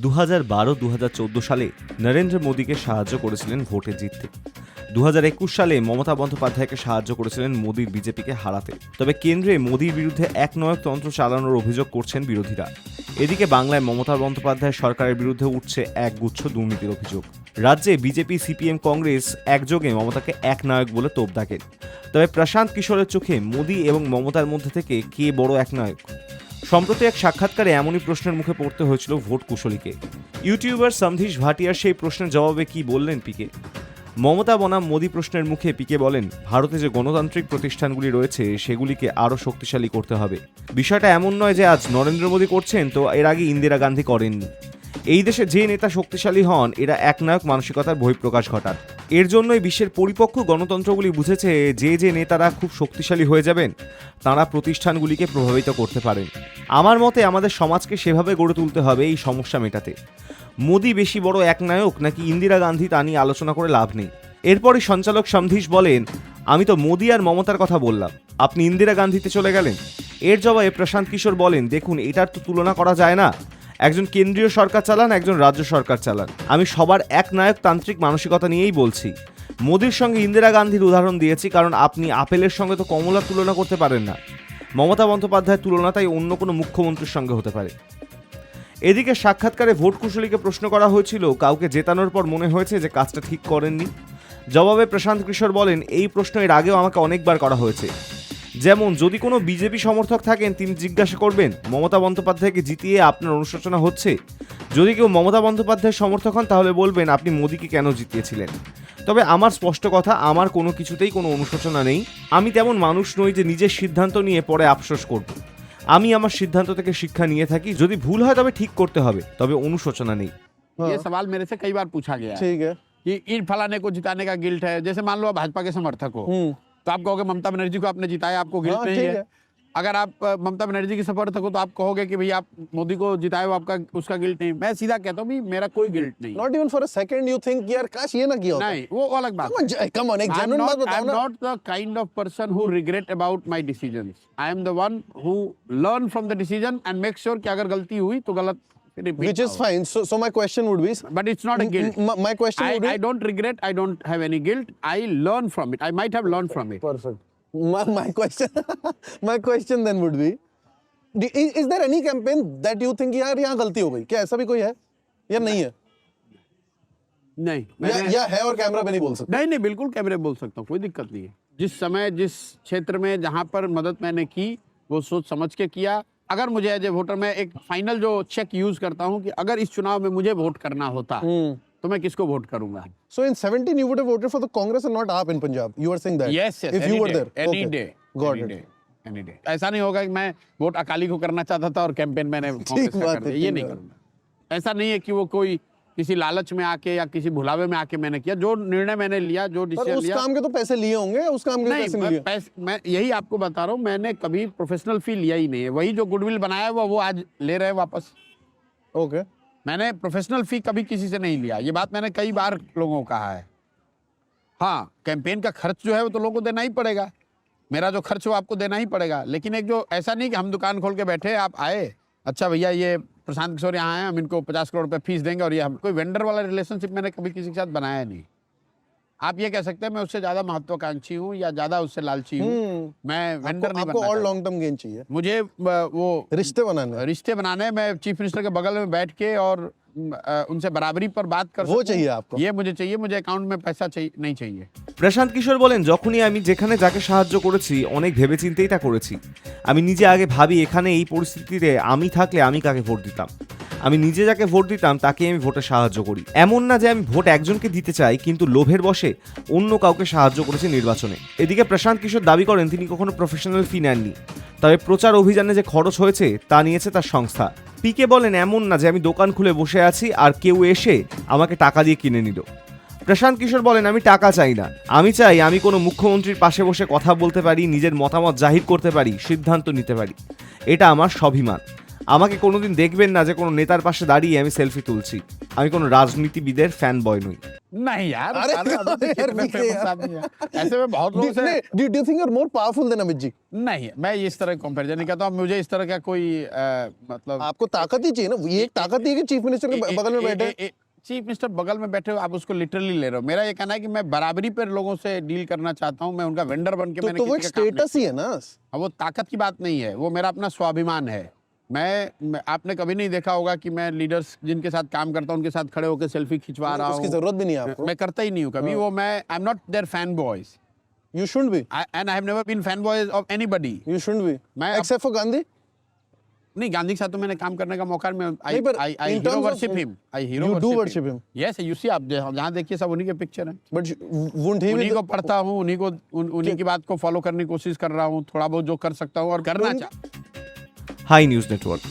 2012-2014 সালে নরেন্দ্র মোদীকে সাহায্য করেছিলেন ভোটে জিততে। 2021 সালে মমতা বন্দ্যোপাধ্যায়কে সাহায্য করেছিলেন মোদীর বিজেপিকে হারাতে। তবে কেন্দ্রে মোদীর বিরুদ্ধে একনয়কতন্ত্র চালানোর অভিযোগ করছেন বিরোধীরা। এদিকে বাংলায় মমতা বন্দ্যোপাধ্যায় সরকারের বিরুদ্ধে উঠছে একগুচ্ছ দুর্নীতির অভিযোগ। রাজ্যে বিজেপি, সিপিএম, কংগ্রেস একযোগে মমতাকে একনায়ক বলে তোপ দাগেন। তবে প্রশান্ত কিশোরের চোখে মোদী এবং মমতার মধ্যে থেকে কে বড় একনায়ক? সম্প্রতি এক সাক্ষাৎকারে এমনই প্রশ্নের মুখে পড়তে হয়েছিল ভোট কুশলীকে। ইউটিউবার সমধীশ ভাটিয়ার সেই প্রশ্নের জবাবে কি বললেন পিকে? মমতা বনাম মোদী প্রশ্নের মুখে পিকে বলেন, ভারতে যে গণতান্ত্রিক প্রতিষ্ঠানগুলি রয়েছে সেগুলিকে আরও শক্তিশালী করতে হবে। বিষয়টা এমন নয় যে আজ নরেন্দ্র মোদী করছেন তো এর আগে ইন্দিরা গান্ধী করেননি। এই দেশে যে নেতা শক্তিশালী হন এরা একনায়ক মানসিকতার বহিঃপ্রকাশ ঘটান। এর জন্যই বিশ্বের পরিপক্ক গণতন্ত্রগুলি বুঝেছে যে নেতারা খুব শক্তিশালী হয়ে যাবেন তাঁরা প্রতিষ্ঠানগুলিকে প্রভাবিত করতে পারেন। আমার মতে আমাদের সমাজকে সেভাবে গড়ে তুলতে হবে এই সমস্যা মেটাতে। মোদী বেশি বড় একনায়ক নাকি ইন্দিরা গান্ধী তা নিয়ে আলোচনা করে লাভ নেই। এরপরই সঞ্চালক সমধীশ বলেন, আমি তো মোদী আর মমতার কথা বললাম, আপনি ইন্দিরা গান্ধীতে চলে গেলেন। এর জবাবে প্রশান্ত কিশোর বলেন, দেখুন এটার তো তুলনা করা যায় না। একজন কেন্দ্রীয় সরকার চালান, একজন রাজ্য সরকার চালান। আমি সবার একনায়ক তান্ত্রিক মানসিকতা নিয়েই বলছি। মোদীর সঙ্গে ইন্দিরা গান্ধীর উদাহরণ দিয়েছি কারণ আপনি আপেলের সঙ্গে তো কমলার তুলনা করতে পারেন না। মমতা বন্দ্যোপাধ্যায়ের তুলনা তাই অন্য কোনো মুখ্যমন্ত্রীর সঙ্গে হতে পারে। এদিকে সাক্ষাৎকারে ভোট কুশলীকে প্রশ্ন করা হয়েছিল, কাউকে জেতানোর পর মনে হয়েছে যে কাজটা ঠিক করেননি? জবাবে প্রশান্ত কিশোর বলেন, এই প্রশ্ন এর আগেও আমাকে অনেকবার করা হয়েছে। যেমন যদি কোনো বিজেপি সমর্থক থাকেন তিনি জিজ্ঞাসা করবেন, মমতা বন্দ্যোপাধ্যায়কে জিতিয়ে আপনার অনুশোচনা হচ্ছে? যদি কেউ মমতা বন্দ্যোপাধ্যায়ের সমর্থক হন তাহলে বলবেন আপনি মোদীকে কেন জিতিয়েছিলেন? তবে আমার স্পষ্ট কথা, আমার কোনো কিছুতেই কোনো অনুশোচনা নেই। আমি তেমন মানুষ নই যে নিজের সিদ্ধান্ত নিয়ে পরে আফসোস করব। আমি আমার সিদ্ধান্ত থেকে শিক্ষা নিয়ে থাকি, যদি ভুল হয় তবে ঠিক করতে হবে, তবে অনুশোচনা নেই। ये सवाल मेरे से कई बार पूछा गया है। ठीक है कि इन फलाने को जिताने का गिल्ट है। जैसे मान लो आप भाजपा के समर्थक हो तो आप कहोगे ममता बनर्जी को आपने जिताया, आपको गिल्ट हाँ, नहीं ठीक है। है। अगर आप ममता बनर्जी के समर्थक हो तो आप कहोगे कि भाई आप मोदी को जिताए हो, आपका उसका गिल्ट नहीं। मैं सीधा कहता हूँ मेरा कोई गिल्ट नहीं। Not even for a second you think यार काश ये ना किया होता। नहीं, वो अलग बात। कम ऑन एक जेन्युइन बात बताओ ना। not the kind of person who regret about my decisions. I am the one who learn from the decision and make sure कि अगर गलती हुई तो गलत repeat Which is ना हो। fine. So my question would be, But it's not a guilt. my question would be, I don't regret. I don't have any guilt. I learn from it. I might have learned from it. perfect. My question, my question then would be, is there any campaign that you think यार यहाँ गलती हो गई? क्या ऐसा भी कोई है या नहीं है? नहीं, या है और कैमरा पे नहीं बोल सकते? नहीं, बिल्कुल कैमरे बोल सकता हूँ, कोई दिक्कत नहीं है। जिस समय जिस क्षेत्र में जहाँ पर मदद मैंने की वो सोच समझ के किया। अगर मुझे एज ए वोटर में एक फाइनल जो चेक यूज करता हूँ कि अगर इस चुनाव में मुझे वोट करना होता तो मैं किसको वोट करूंगा। So in 17 you would have voted for the Congress and not AAP in Punjab. You were saying that? Yes, If you were there. any Okay. day, Got any it. day, any day। ऐसा नहीं होगा कि मैं vote Akali को करना चाहता था और कैंपेन मैंने कांग्रेस का बात कर है, दिया, ये ठीक नहीं बात। करूंगा। ऐसा नहीं है कि वो कोई किसी लालच में आके या किसी भुलावे में आके मैंने किया। जो निर्णय मैंने लिया, जो पर डिसीजन उस लिया, काम के तो पैसे लिए होंगे, उस काम के पैसे नहीं लिए। मैं यही आपको बता रहा हूँ, मैंने कभी प्रोफेशनल फी लिया ही नहीं है। वही जो गुडविल बनाया हुआ वो आज ले रहे हैं वापस। Okay. मैंने प्रोफेशनल फी कभी किसी से नहीं लिया। ये बात मैंने कई बार लोगों को कहा है। हाँ, कैंपेन का खर्च जो है वो तो लोगों को देना ही पड़ेगा। मेरा जो खर्च हो आपको देना ही पड़ेगा। लेकिन एक जो ऐसा नहीं कि हम दुकान खोल के बैठे, आप आए, अच्छा भैया ये प्रशांत किशोर यहाँ आए, हम इनको 50 करोड़ रुपए फीस देंगे और ये हम कोई वेंडर वाला रिलेशनशिप मैंने कभी किसी के साथ बनाया नहीं। आप ये कह सकते हैं मैं उससे ज्यादा महत्वाकांक्षी हूँ या ज्यादा उससे लालची हूँ। मैं वेंडर नहीं आपको बनना और चाहता। लॉन्ग टर्म गेन चाहिए, मुझे वो रिश्ते बनाने रिश्ते बनाने, मैं चीफ मिनिस्टर के बगल में बैठ के और उनसे बराबरी पर बात कर वो सकूं, चाहिए आपको। ये मुझे चाहिए। मुझे अकाउंट में पैसा चाहिए नहीं चाहिए। প্রশান্ত কিশোর বলেন, যখনই আমি যেখানে যাকে সাহায্য করেছি অনেক ভেবেচিন্তেই তা করেছি। আমি নিজে আগে ভাবি এখানে এই পরিস্থিতিতে আমি থাকলে আমি কাকে ভোট দিতাম। আমি নিজে যাকে ভোট দিতাম তাকে আমি ভোটে সাহায্য করি। এমন না যে আমি ভোট একজনকে দিতে চাই কিন্তু লোভের বশে অন্য কাউকে সাহায্য করেছি নির্বাচনে। এদিকে প্রশান্ত কিশোর দাবি করেন তিনি কখনো প্রফেশনাল ফি নেননি, তবে প্রচার অভিযানে যে খরচ হয়েছে তা নিয়েছে তার সংস্থা। পিকে বলেন, এমন না যে আমি দোকান খুলে বসে আছি আর কেউ এসে আমাকে টাকা দিয়ে কিনে নিল। প্রশান্ত কিশোর বলেন, আমি টাকা চাই না, আমি চাই আমি কোনো মুখ্যমন্ত্রীর পাশে বসে কথা বলতে পারি, নিজের মতামত জাহির করতে পারি, সিদ্ধান্ত নিতে পারি। এটা আমার স্বাভিমান। আমাকে কোনোদিন দেখবেন না যে কোনো নেতার পাশে দাঁড়িয়ে আমি সেলফি তুলছি। আমি কোনো রাজনীতিবিদের ফ্যান বয় নই। नहीं यार, अरे अभी तो यार, कितने पीछे famous यार। आदमी हैं। ऐसे में बहुत लोगों से Do you think you're more powerful than Amit जी? नहीं, मैं इस तरह कंपैरिजन नहीं करता हूँ। मुझे इस तरह का कोई मतलब आपको ताकत ही चाहिए ना, ये एक ताकत ही है कि चीफ मिनिस्टर के बगल में बैठे हैं। चीफ मिनिस्टर बगल में बैठे हो, आप उसको लिटरली ले रहे हो। मेरा ये कहना है कि मैं बराबरी पर लोगों से डील करना चाहता हूँ। मैं उनका वेंडर बन के मैंने तो वो एक किसी का काम नहीं स्टेटस ही है ना। अब वो ताकत की बात नहीं है, वो मेरा अपना स्वाभिमान है। आपने कभी नहीं देखा होगा कि मैं लीडर्स जिनके साथ काम करता हूँ उनके साथ खड़े होकर सेल्फी खिंचवा रहा उसकी हूँ। जरूरत भी नहीं है आपको। मैं करता ही नहीं हूँ कभी। वो मैं I am not their fan boys You shouldn't be. And I have never been fan boys of anybody. You shouldn't be. मैं अब- Except for Gandhi. नहीं, गांधी के साथ तो मैंने काम करने का मौका मैं नहीं, पर I in hero terms of- worship him. I hero You do worship him. Yes, you see, आप जहाँ देखिए सब उन्हीं के पिक्चर हैं। But wouldn't he उन्हीं be को पढ़ता हूँ, उन्हीं की बात को फॉलो करने की कोशिश कर रहा हूँ। थोड़ा बहुत जो कर सकता हूँ और करना चाहता हूँ। High news network.